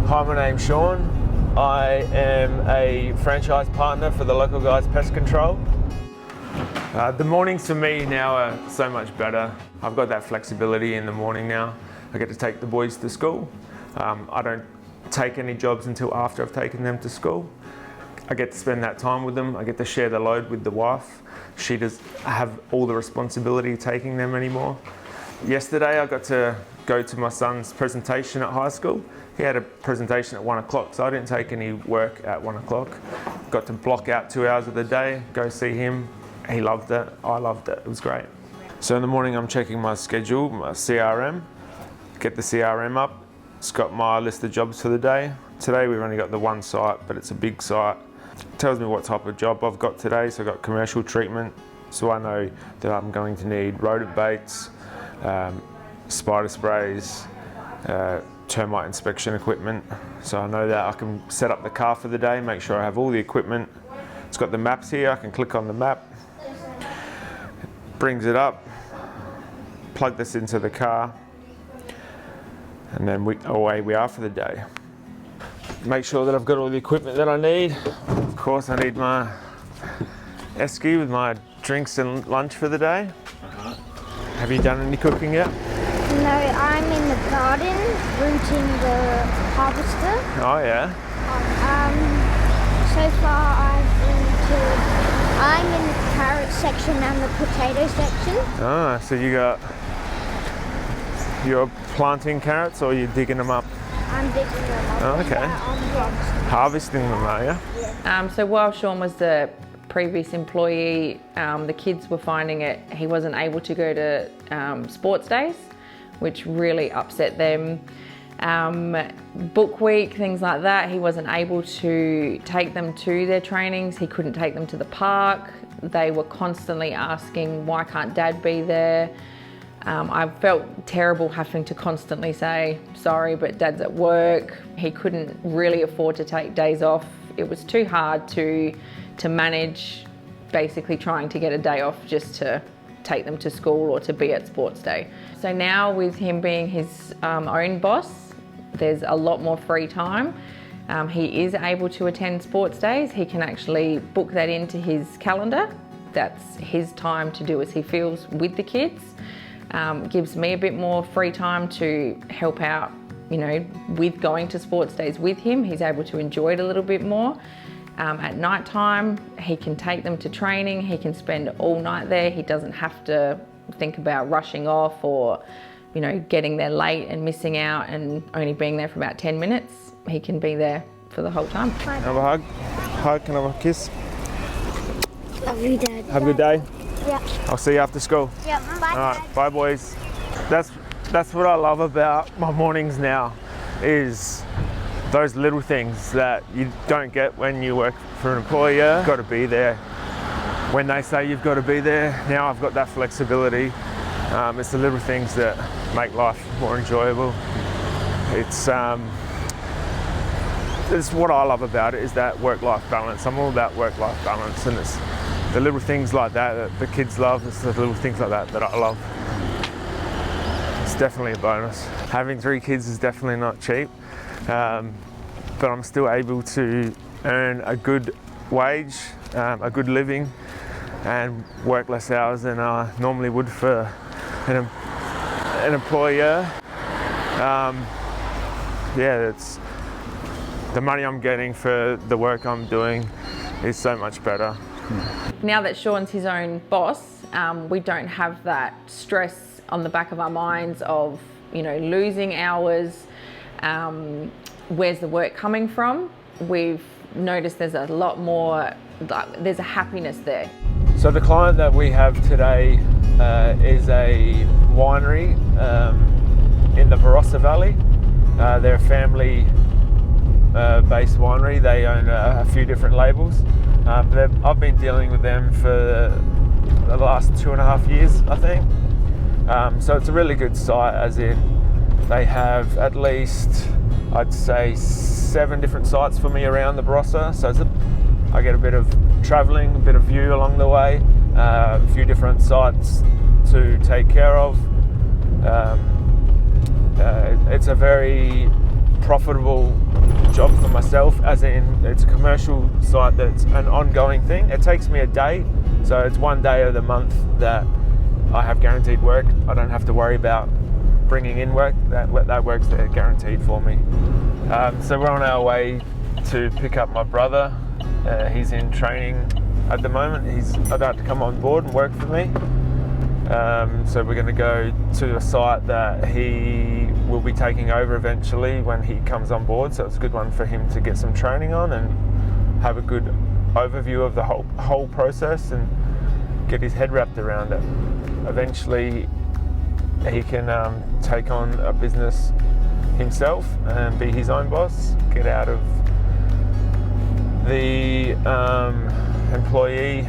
Hi, my name's Sean. I am a franchise partner for the local guys Pest Control. The mornings for me now are so much better. I've got that flexibility in the morning now. I get to take the boys to school. I don't take any jobs until after I've taken them to school. I get to spend that time with them. I get to share the load with the wife. She does have all the responsibility of taking them anymore. Yesterday I got to go to my son's presentation at high school. He had a presentation at 1 o'clock, so I didn't take any work at 1 o'clock. Got to block out 2 hours of the day, go see him. He loved it, I loved it, it was great. So in the morning I'm checking my schedule, my CRM, get the CRM up. It's got my list of jobs for the day. Today we've only got the one site, but it's a big site. It tells me what type of job I've got today, so I've got commercial treatment, so I know that I'm going to need rodent baits, spider sprays, termite inspection equipment, so I know that I can set up the car for the day, make sure I have all the equipment. It's got the maps here, I can click on the map, brings it up, plug this into the car, and then away we are for the day. Make sure that I've got all the equipment that I need. Of course I need my esky with my drinks and lunch for the day. Have you done any cooking yet? No, I'm in the garden rooting the harvester. Oh yeah? So far I'm in the carrot section and the potato section. Ah, so you're planting carrots or you're digging them up? I'm digging them up. Oh, okay. Harvesting them, are you? Yeah. So while Sean was the previous employee, the kids were finding it, he wasn't able to go to sports days, which really upset them. Book week, things like that, he wasn't able to take them to their trainings, he couldn't take them to the park. They were constantly asking, why can't Dad be there? I felt terrible having to constantly say, sorry, but Dad's at work. He couldn't really afford to take days off. It was too hard to manage basically trying to get a day off just to take them to school or to be at sports day. So now with him being his own boss, there's a lot more free time. He is able to attend sports days. He can actually book that into his calendar. That's his time to do as he feels with the kids. Gives me a bit more free time to help out, with going to sports days with him. He's able to enjoy it a little bit more. At night time, he can take them to training. He can spend all night there. He doesn't have to think about rushing off or, getting there late and missing out and only being there for about 10 minutes. He can be there for the whole time. Can I have a hug? Hug, can I have a kiss? Love you, Dad. Have a good day. Yeah. I'll see you after school. Yeah, bye. All right, bye boys. That's what I love about my mornings now, is those little things that you don't get when you work for an employer. You've got to be there when they say you've got to be there. Now I've got that flexibility. It's the little things that make life more enjoyable. It's what I love about it, is that work-life balance. I'm all about work-life balance, and it's the little things like that the kids love. It's the little things like that I love. It's definitely a bonus. Having 3 kids is definitely not cheap, but I'm still able to earn a good wage, a good living, and work less hours than I normally would for an employer. It's the money I'm getting for the work I'm doing is so much better. Now that Sean's his own boss, we don't have that stress on the back of our minds of, losing hours. Where's the work coming from? We've noticed there's a lot more, there's a happiness there. So the client that we have today is a winery in the Barossa Valley. They're a family based winery. They own a few different labels. I've been dealing with them for the last 2.5 years, I think. So it's a really good site, as in they have at least, I'd say, 7 different sites for me around the Barossa. So I get a bit of travelling, a bit of view along the way, a few different sites to take care of. It's a very profitable job for myself, as in it's a commercial site that's an ongoing thing. It takes me a day, so it's one day of the month that I have guaranteed work. I don't have to worry about bringing in work. That work's there guaranteed for me. So we're on our way to pick up my brother. He's in training at the moment. He's about to come on board and work for me. So we're going to go to a site that he will be taking over eventually when he comes on board. So it's a good one for him to get some training on and have a good overview of the whole process and get his head wrapped around it. Eventually he can take on a business himself and be his own boss, get out of the employee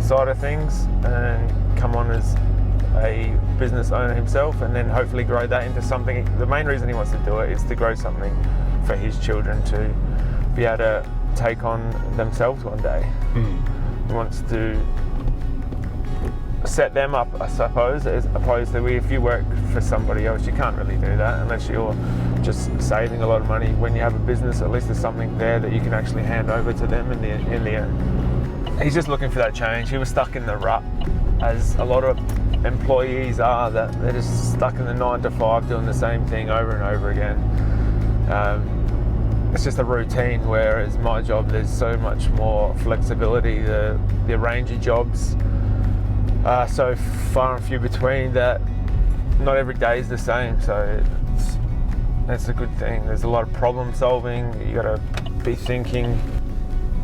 side of things and come on as a business owner himself, and then hopefully grow that into something. The main reason he wants to do it is to grow something for his children to be able to take on themselves one day. He wants to set them up, I suppose, as opposed to if you work for somebody else, you can't really do that unless you're just saving a lot of money. When you have a business, at least there's something there that you can actually hand over to them in the end. He's just looking for that change. He was stuck in the rut, as a lot of employees are, that they're just stuck in the 9 to 5 doing the same thing over and over again. It's just a routine, whereas my job, there's so much more flexibility. The range of jobs are so far and few between that not every day is the same, so it's a good thing. There's a lot of problem solving. You got to be thinking.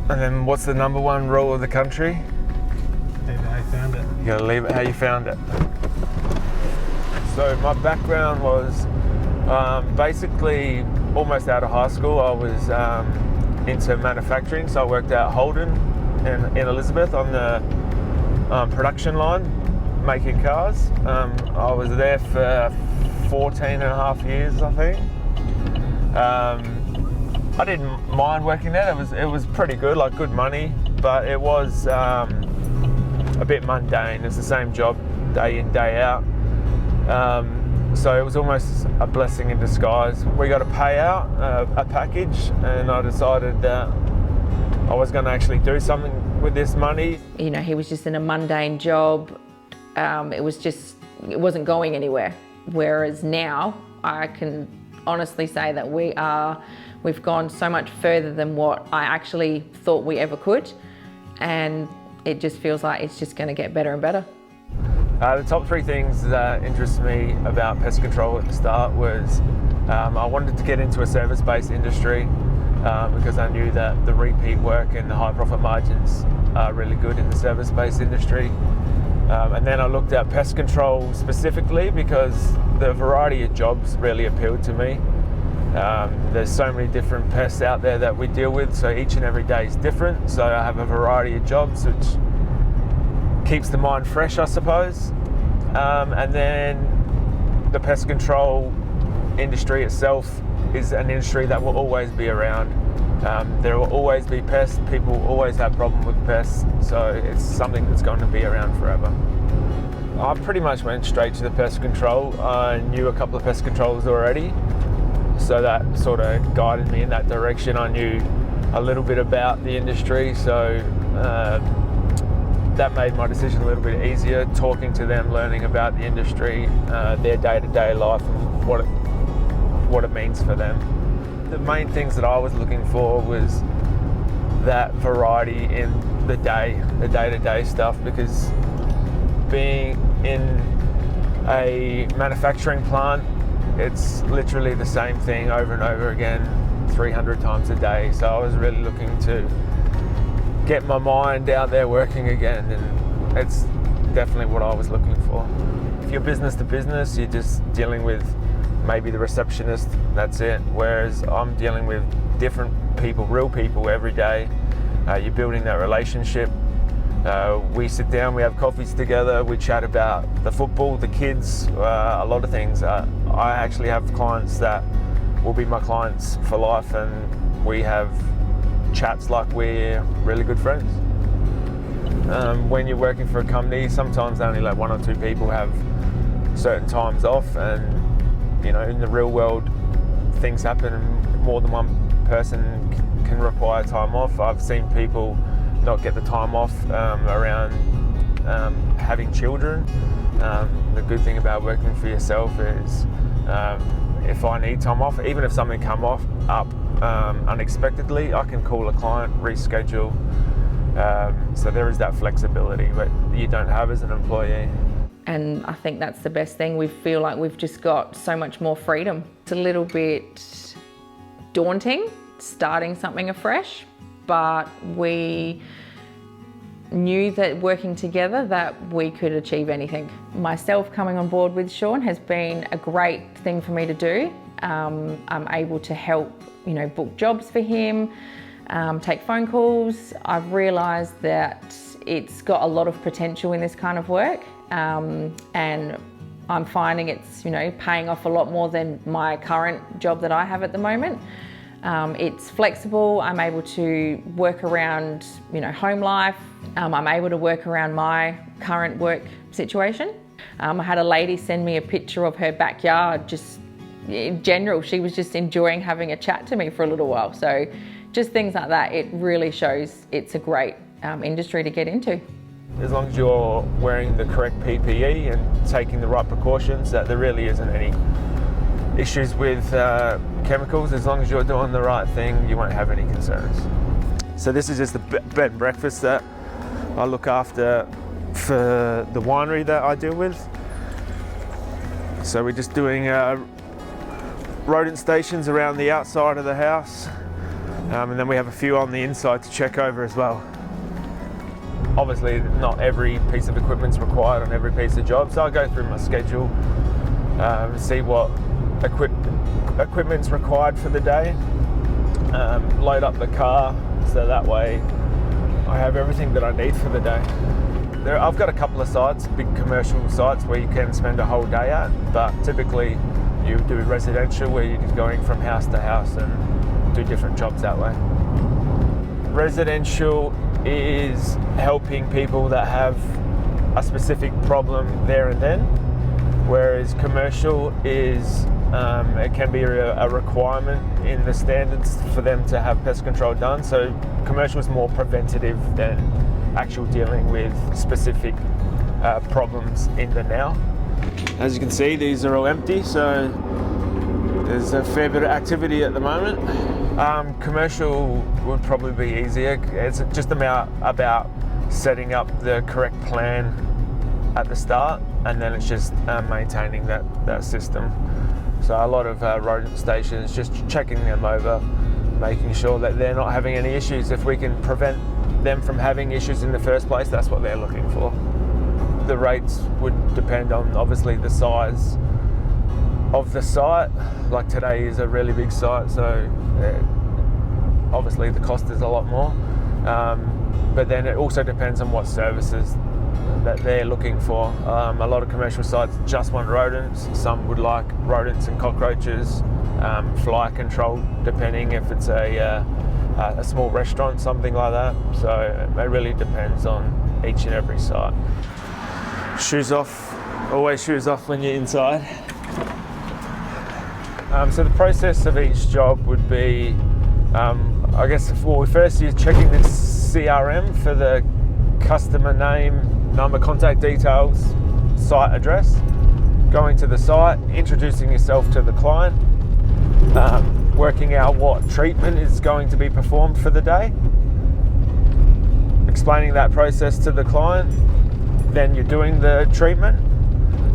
And then what's the number one rule of the country? Leave it how you found it. You gotta leave it how you found it. So my background was basically almost out of high school. I was into manufacturing, so I worked at Holden in Elizabeth on the production line, making cars. I was there for 14 and a half years, I think. I didn't mind working there. It was pretty good, like good money, but it was a bit mundane. It's the same job day in, day out. So it was almost a blessing in disguise. We got a payout, a package, and I decided that I was going to actually do something with this money. You know, he was just in a mundane job. It wasn't going anywhere. Whereas now I can honestly say that we've gone so much further than what I actually thought we ever could. And it just feels like it's just going to get better and better. The top 3 things that interest me about pest control at the start was I wanted to get into a service-based industry because I knew that the repeat work and the high profit margins are really good in the service-based industry. And then I looked at pest control specifically because the variety of jobs really appealed to me. There's so many different pests out there that we deal with, so each and every day is different. So I have a variety of jobs, which keeps the mind fresh, I suppose. And then the pest control industry itself is an industry that will always be around. There will always be pests. People always have problems with pests, so it's something that's going to be around forever. I pretty much went straight to the pest control. I knew a couple of pest controllers already, so that sort of guided me in that direction. I knew a little bit about the industry, so that made my decision a little bit easier, talking to them, learning about the industry, their day-to-day life and what it means for them. The main things that I was looking for was that variety in the day-to-day stuff, because being in a manufacturing plant, it's literally the same thing over and over again 300 times a day. So I was really looking to get my mind out there working again, and it's definitely what I was looking for. If you're business to business, you're just dealing with maybe the receptionist, that's it. Whereas I'm dealing with different people, real people every day. You're building that relationship. We sit down, we have coffees together, we chat about the football, the kids, a lot of things. I actually have clients that will be my clients for life, and we have chats like we're really good friends. When you're working for a company, sometimes only like 1 or 2 people have certain times off, and you know, in the real world, things happen and more than one person can require time off. I've seen people not get the time off around having children. The good thing about working for yourself is if I need time off, even if something come up unexpectedly, I can call a client, reschedule. So there is that flexibility that you don't have as an employee. And I think that's the best thing. We feel like we've just got so much more freedom. It's a little bit daunting starting something afresh, but we knew that working together that we could achieve anything. Myself coming on board with Sean has been a great thing for me to do. I'm able to help, book jobs for him, take phone calls. I've realised that it's got a lot of potential in this kind of work, and I'm finding it's paying off a lot more than my current job that I have at the moment. It's flexible. I'm able to work around home life. I'm able to work around my current work situation. I had a lady send me a picture of her backyard. Just in general, she was just enjoying having a chat to me for a little while. So just things like that, it really shows it's a great industry to get into. As long as you're wearing the correct PPE and taking the right precautions, that there really isn't any issues with chemicals. As long as you're doing the right thing, you won't have any concerns. So this is just the bed and breakfast that I look after for the winery that I deal with. So we're just doing rodent stations around the outside of the house, and then we have a few on the inside to check over as well. Obviously not every piece of equipment's required on every piece of job, so I go through my schedule, see what equipment's required for the day, load up the car so that way I have everything that I need for the day. I've got a couple of sites, big commercial sites where you can spend a whole day at, but typically you do residential where you're just going from house to house and do different jobs that way. Residential is helping people that have a specific problem there and then, whereas commercial is it can be a requirement in the standards for them to have pest control done. So commercial is more preventative than actual dealing with specific problems in the now. As you can see, these are all empty, so there's a fair bit of activity at the moment. Commercial would probably be easier. It's just about setting up the correct plan at the start, and then it's just maintaining that system. So a lot of rodent stations, just checking them over, making sure that they're not having any issues. If we can prevent them from having issues in the first place, that's what they're looking for. The rates would depend on obviously the size of the site. Like today is a really big site, so obviously the cost is a lot more. But then it also depends on what services that they're looking for. A lot of commercial sites just want rodents. Some would like rodents and cockroaches, fly control, depending if it's a small restaurant, something like that. So it really depends on each and every site. Shoes off, always shoes off when you're inside. So the process of each job would be, I guess, first you're checking the CRM for the customer name, number, contact details, site address, going to the site, introducing yourself to the client, working out what treatment is going to be performed for the day, explaining that process to the client, then you're doing the treatment.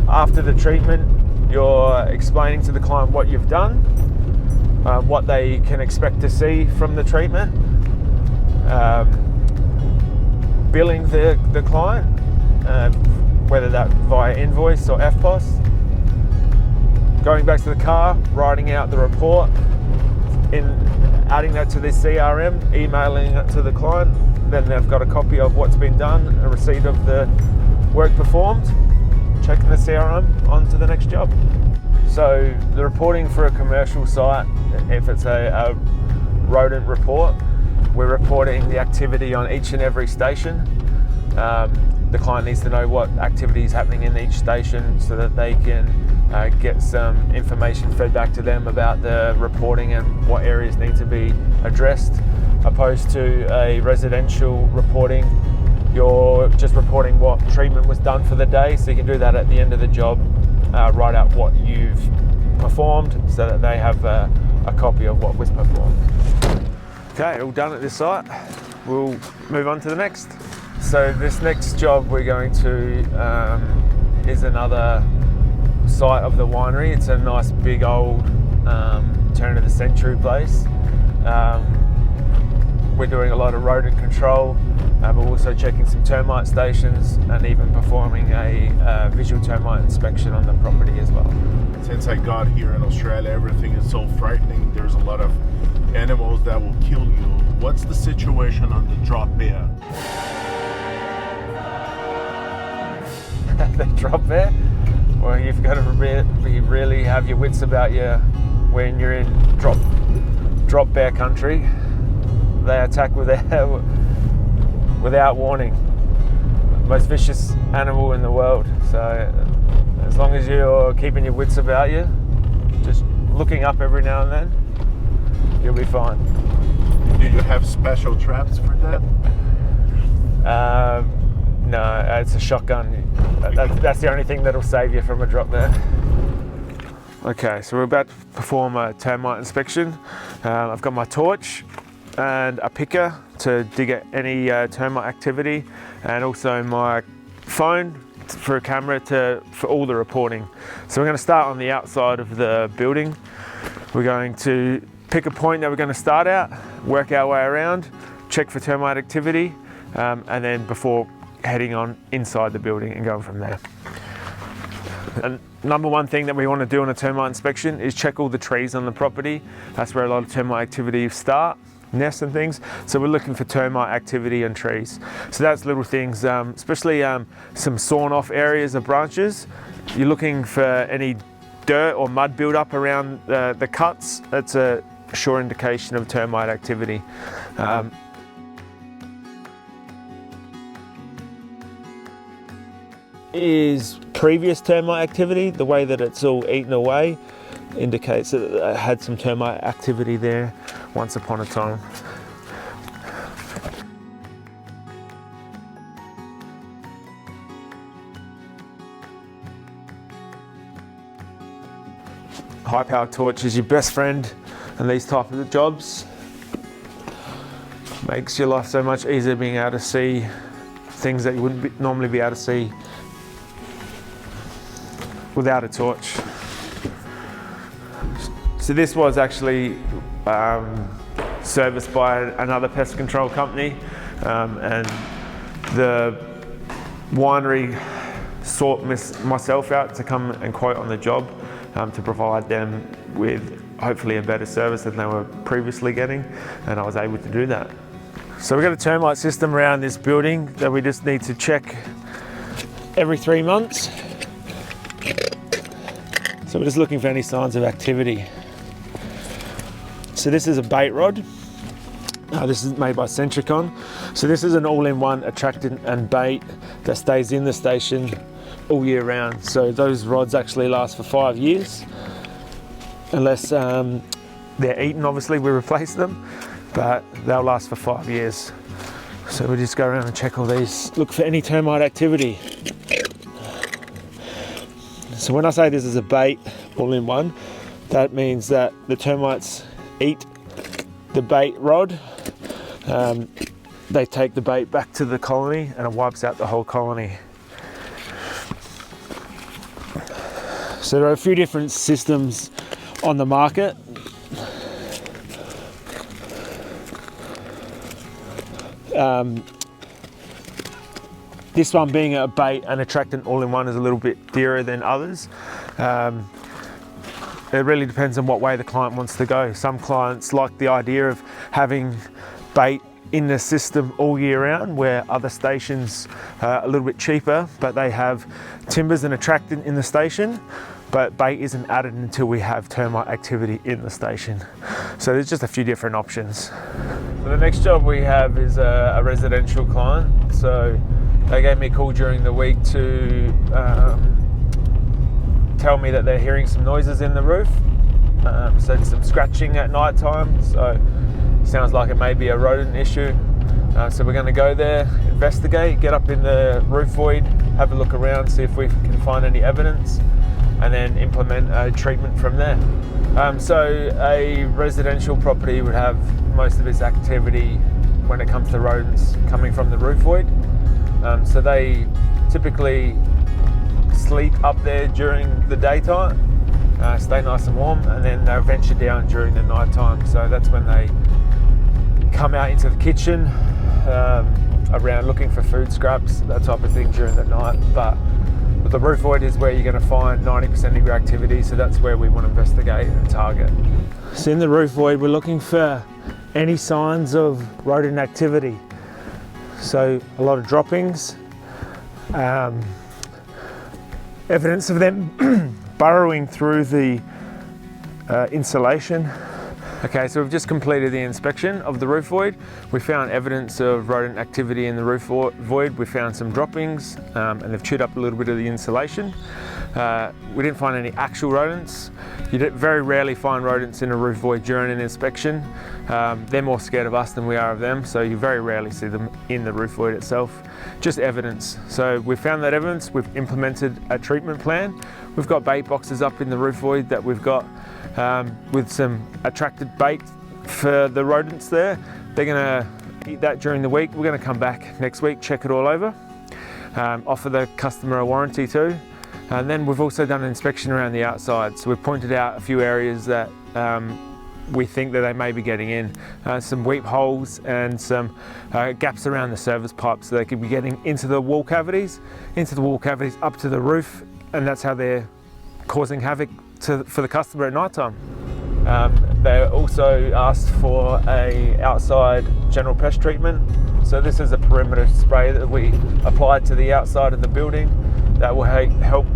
After the treatment, you're explaining to the client what you've done, what they can expect to see from the treatment, billing the client, whether that via invoice or FPOS, going back to the car, writing out the report, adding that to the CRM, emailing it to the client, then they've got a copy of what's been done, a receipt of the work performed, checking the CRM on to the next job. So the reporting for a commercial site, if it's a rodent report, we're reporting the activity on each and every station, the the client needs to know what activity is happening in each station so that they can get some information fed back to them about the reporting and what areas need to be addressed, opposed to a residential reporting. You're just reporting what treatment was done for the day, so you can do that at the end of the job, write out what you've performed so that they have a copy of what was performed. Okay, all done at this site. We'll move on to the next. So this next job we're going to is another site of the winery. It's a nice big old turn of the century place. We're doing a lot of rodent control, but also checking some termite stations and even performing a visual termite inspection on the property as well. Since I got here in Australia, everything is so frightening. There's a lot of animals that will kill you. What's the situation on the drop bear? The drop bear? Well, you've got to really have your wits about you when you're in drop bear country. They attack without warning. Most vicious animal in the world. So as long as you're keeping your wits about you, just looking up every now and then, you'll be fine. Do you have special traps for that? No, it's a shotgun. That's the only thing that'll save you from a drop bear. Okay, so we're about to perform a termite inspection. I've got my torch and a picker to dig at any termite activity, and also my phone for a camera for all the reporting. So we're going to start on the outside of the building. We're going to pick a point that we're going to start at, work our way around, check for termite activity, and then before heading on inside the building and going from there. And number one thing that we want to do on a termite inspection is check all the trees on the property. That's where a lot of termite activity start, nests and things. So we're looking for termite activity on trees. So that's little things, especially some sawn off areas of branches. You're looking for any dirt or mud build up around the cuts. That's a sure indication of termite activity. Is previous termite activity. The way that it's all eaten away indicates that it had some termite activity there once upon a time. High power torch is your best friend in these type of jobs. Makes your life so much easier being able to see things that you wouldn't normally be able to see without a torch. So this was actually serviced by another pest control company, and the winery sought myself out to come and quote on the job to provide them with hopefully a better service than they were previously getting, and I was able to do that. So we've got a termite system around this building that we just need to check every 3 months. So we're just looking for any signs of activity. So this is a bait rod. This is made by Centricon. So this is an all-in-one attractant and bait that stays in the station all year round. So those rods actually last for 5 years. Unless they're eaten, obviously we replace them, but they'll last for 5 years. So we just go around and check all these, look for any termite activity. So when I say this is a bait all-in-one, that means that the termites eat the bait rod, they take the bait back to the colony and it wipes out the whole colony. So there are a few different systems on the market. This one being a bait and attractant all-in-one is a little bit dearer than others. It really depends on what way the client wants to go. Some clients like the idea of having bait in the system all year round, where other stations are a little bit cheaper, but they have timbers and attractant in the station, but bait isn't added until we have termite activity in the station. So there's just a few different options. So the next job we have is a residential client. So They gave me a call during the week to tell me that they're hearing some noises in the roof. So some scratching at night time. So sounds like it may be a rodent issue. So we're going to go there, investigate, get up in the roof void, have a look around, see if we can find any evidence, and then implement a treatment from there. So a residential property would have most of its activity when it comes to rodents coming from the roof void. So they typically sleep up there during the daytime, stay nice and warm, and then they'll venture down during the night time. So that's when they come out into the kitchen, around looking for food scraps, that type of thing during the night. But the roof void is where you're going to find 90% of your activity, so that's where we want to investigate and target. So in the roof void, we're looking for any signs of rodent activity. So a lot of droppings, evidence of them burrowing through the insulation. Okay, so we've just completed the inspection of the roof void. We found evidence of rodent activity in the roof void. We found some droppings, and they've chewed up a little bit of the insulation. We didn't find any actual rodents. You very rarely find rodents in a roof void during an inspection. They're more scared of us than we are of them, so you very rarely see them in the roof void itself. Just evidence. So we found that evidence, we've implemented a treatment plan. We've got bait boxes up in the roof void that we've got with some attracted bait for the rodents there. They're gonna eat that during the week. We're gonna come back next week, check it all over, offer the customer a warranty too. And then we've also done an inspection around the outside. So we've pointed out a few areas that we think that they may be getting in. Some weep holes and some gaps around the service pipe, so they could be getting into the wall cavities, up to the roof, and that's how they're causing havoc for the customer at night time. They also asked for a outside general pest treatment. So this is a perimeter spray that we applied to the outside of the building that will help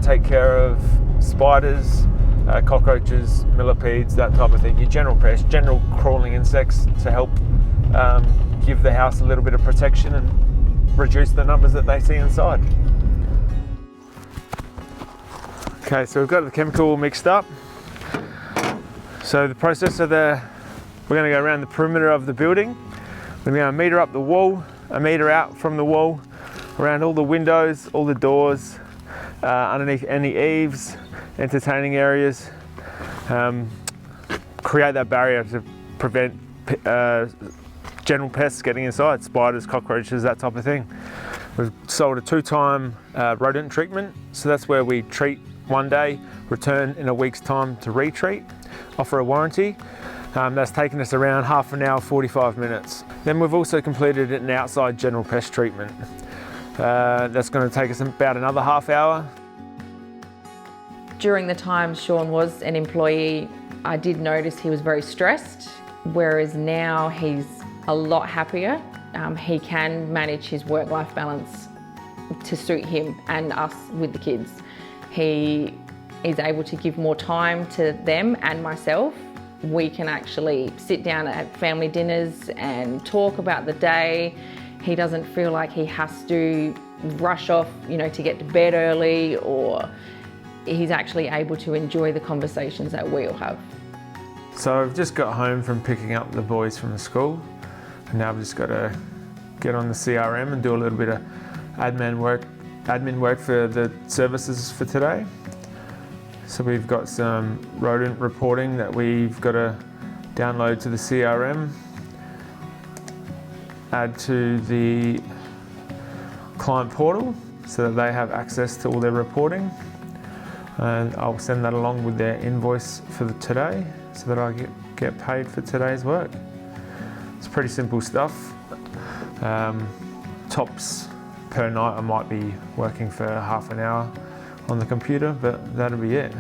take care of spiders, cockroaches, millipedes, that type of thing. Your general pests, general crawling insects, to help give the house a little bit of protection and reduce the numbers that they see inside. Okay, so we've got the chemical mixed up. So the process of we're going to go around the perimeter of the building. We're going to meter up the wall, a meter out from the wall, around all the windows, all the doors, underneath any eaves, entertaining areas. Create that barrier to prevent general pests getting inside, spiders, cockroaches, that type of thing. We've sold a 2-time rodent treatment, so that's where we treat one day, return in a week's time to retreat, offer a warranty. That's taken us around half an hour, 45 minutes. Then we've also completed an outside general pest treatment. That's going to take us about another half hour. During the time Sean was an employee, I did notice he was very stressed, whereas now he's a lot happier. He can manage his work-life balance to suit him and us with the kids. He is able to give more time to them and myself. We can actually sit down at family dinners and talk about the day. He doesn't feel like he has to rush off, to get to bed early, or he's actually able to enjoy the conversations that we all have. So I've just got home from picking up the boys from the school, and now I've just got to get on the CRM and do a little bit of admin work for the services for today. So we've got some rodent reporting that we've got to download to the CRM, add to the client portal so that they have access to all their reporting, and I'll send that along with their invoice for today so that I get paid for today's work. It's pretty simple stuff. Tops per night I might be working for half an hour on the computer, but that'll be it.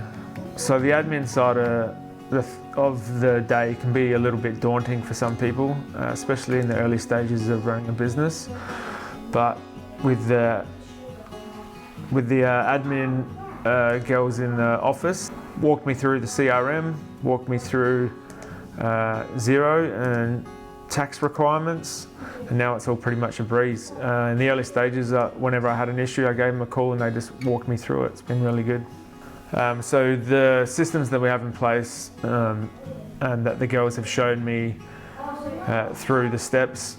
So the admin side of the day can be a little bit daunting for some people, especially in the early stages of running a business. But with the admin girls in the office, walked me through the CRM, walked me through Xero, and tax requirements, and now it's all pretty much a breeze. In the early stages, whenever I had an issue, I gave them a call and they just walked me through it. It's been really good. So the systems that we have in place and that the girls have shown me through the steps,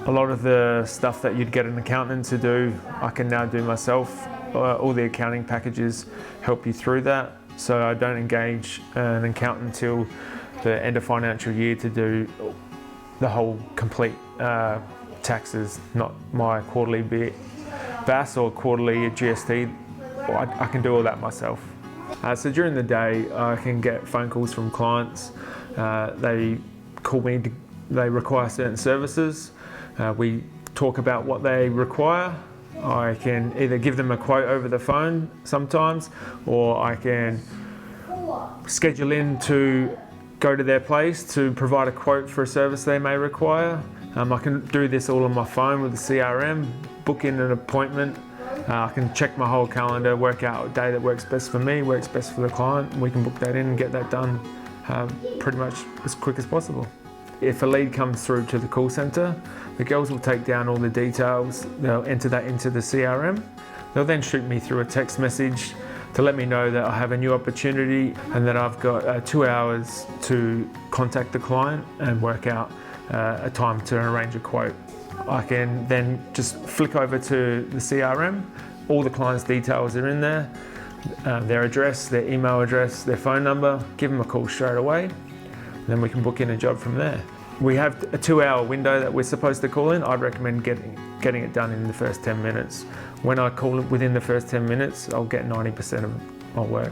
a lot of the stuff that you'd get an accountant to do, I can now do myself. All the accounting packages help you through that. So I don't engage an accountant until the end of financial year to do the whole complete taxes, not my quarterly BAS or quarterly GST. I can do all that myself. So during the day, I can get phone calls from clients. They call me, they require certain services. We talk about what they require. I can either give them a quote over the phone sometimes, or I can schedule in to go to their place to provide a quote for a service they may require. I can do this all on my phone with the CRM, book in an appointment. I can check my whole calendar, work out a day that works best for me, works best for the client, and we can book that in and get that done pretty much as quick as possible. If a lead comes through to the call centre, the girls will take down all the details, they'll enter that into the CRM. They'll then shoot me through a text message to let me know that I have a new opportunity and that I've got 2 hours to contact the client and work out a time to arrange a quote. I can then just flick over to the CRM, all the client's details are in there, their address, their email address, their phone number, give them a call straight away. Then we can book in a job from there. We have a 2-hour window that we're supposed to call in. I'd recommend getting it done in the first 10 minutes. When I call it within the first 10 minutes, I'll get 90% of my work.